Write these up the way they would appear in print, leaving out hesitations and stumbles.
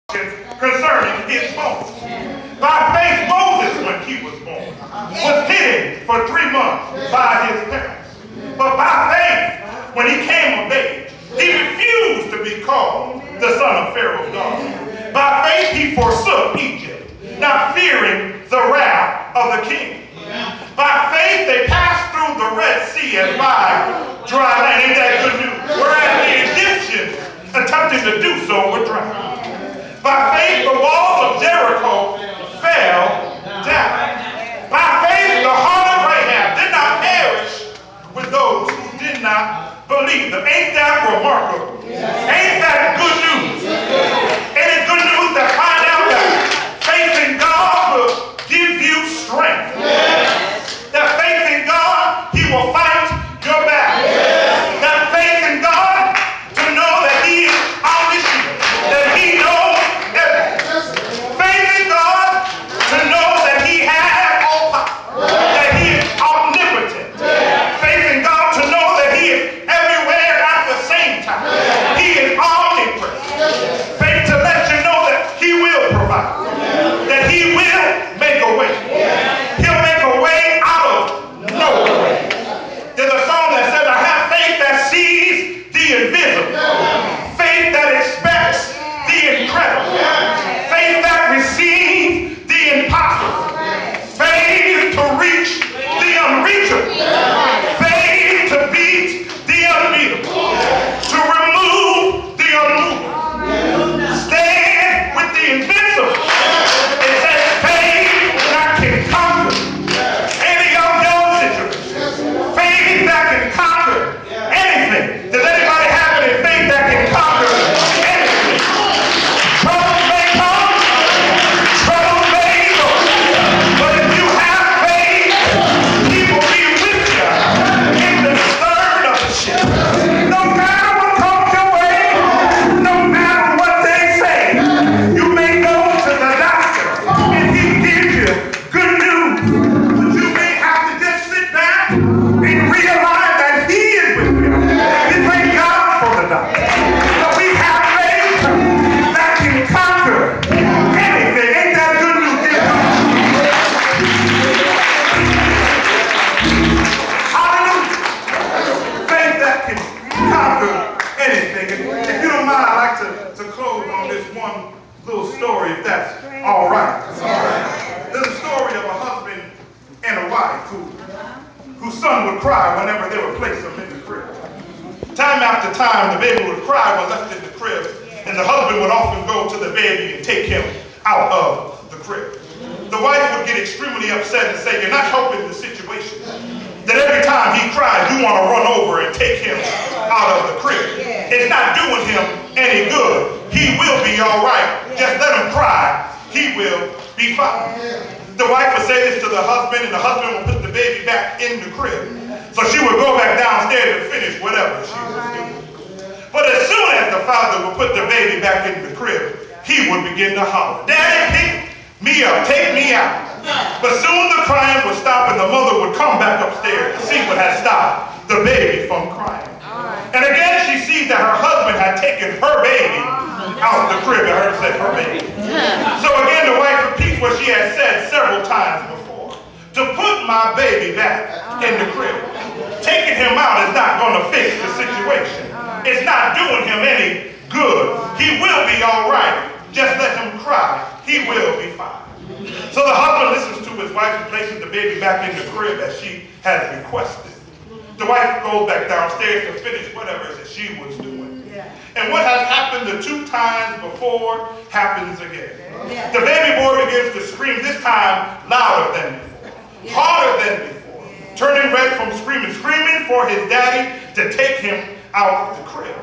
concerning his bones. By faith, Moses, when he was born, was hidden for 3 months by his parents. But by faith, when he came of age, he refused to be called the son of Pharaoh's daughter. By faith, he forsook Egypt, not fearing the wrath of the king. By faith, they passed through the Red Sea as by dry land. Ain't that good news? Whereas the Egyptians attempting to do so were drowned. By faith, the walls of Jericho fell down. By faith, the heart of Rahab did not perish with those who did not believe them. Ain't that remarkable? Ain't that good news? Ain't it good news to find out that faith in God will give you strength? That faith in God, he will fight your battle. That faith in God to know that he is omniscient, that he knows everything. Faith in God to know that he has all power, that he is omnipotent. Faith in God to know that he is everywhere at the same time. He is omnipresent. Faith to let you know that he will provide, that he will make a way. He'll make a way out of no way. There's a song that says, I have faith that sees the invisible, faith that expects the incredible, faith that receives the impossible, faith to reach the unreachable, faith to beat the unbeatable, to remove the unmovable, stand with the invincible. It says faith that can conquer any of your situations, faith that can conquer anything. Does anybody have any faith that can conquer anything? Trouble may come, trouble may go, but if you have faith, he will be with you in the stern of the ship. No matter what comes your way, no matter what they say, you may go to the doctor and he gives you good news, but you may have to just sit back and realize that he is with you. We thank God for the doctor. But we have faith that can conquer anything. Ain't that good news? Give God. Hallelujah. Faith that can conquer anything. And if you don't mind, I'd like to close on this one little story, if that's all right. There's a story of a husband and a wife whose son would cry whenever they would place him in the crib. Time after time, the baby would cry when left in the crib, and the husband would often go to the baby and take him out of the crib. The wife would get extremely upset and say, you're not helping the situation. That every time he cries, you want to run over and take him out of the crib. It's not doing him any good. He will be all right. Just let him cry. He will be fine. The wife would say this to the husband, and the husband would put the baby back in the crib. So she would go back downstairs and finish whatever she was doing. But as soon as the father would put the baby back in the crib, he would begin to holler, Daddy, pick me up, take me out. But soon the crying would stop, and the mother would come back upstairs to see what had stopped the baby from crying. And again she sees that her husband had taken her baby out the crib. I heard her say her baby. So again the wife repeats what she had said several times before. To put my baby back in the crib. Taking him out is not going to fix the situation. It's not doing him any good. He will be all right. Just let him cry. He will be fine. So the husband listens to his wife and places the baby back in the crib as she has requested. The wife goes back downstairs to finish whatever it is that she was doing. And what has happened the 2 times before happens again. The baby boy begins to scream, this time louder than before, harder than before, turning red from screaming for his daddy to take him out of the crib.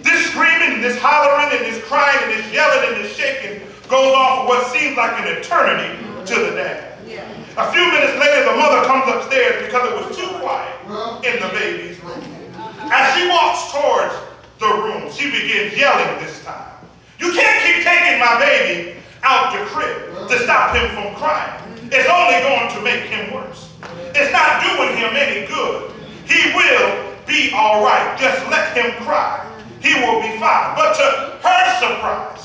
This screaming, this hollering, and this crying, and this yelling, and this shaking goes on for what seems like an eternity to the dad. A few minutes later, the mother comes upstairs because it was too quiet in the baby's room. As she walks towards the room, she begins yelling this time. You can't keep taking my baby out the crib to stop him from crying. It's only going to make him worse. It's not doing him any good. He will be all right. Just let him cry. he will be fine. But to her surprise,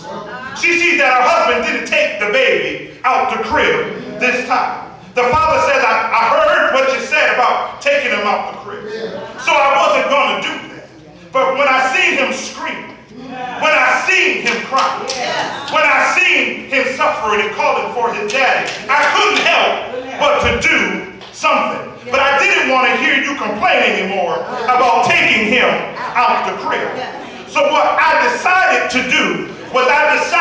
she sees that her husband didn't take the baby out the crib this time. The father says, I heard what you said about taking him out the crib. So I wasn't going to do that. But when I seen him screaming, when I seen him crying, when I seen him suffering and calling for his daddy, I couldn't help but to do something. But I didn't want to hear you complain anymore about taking him out the crib. So what I decided to do was I decided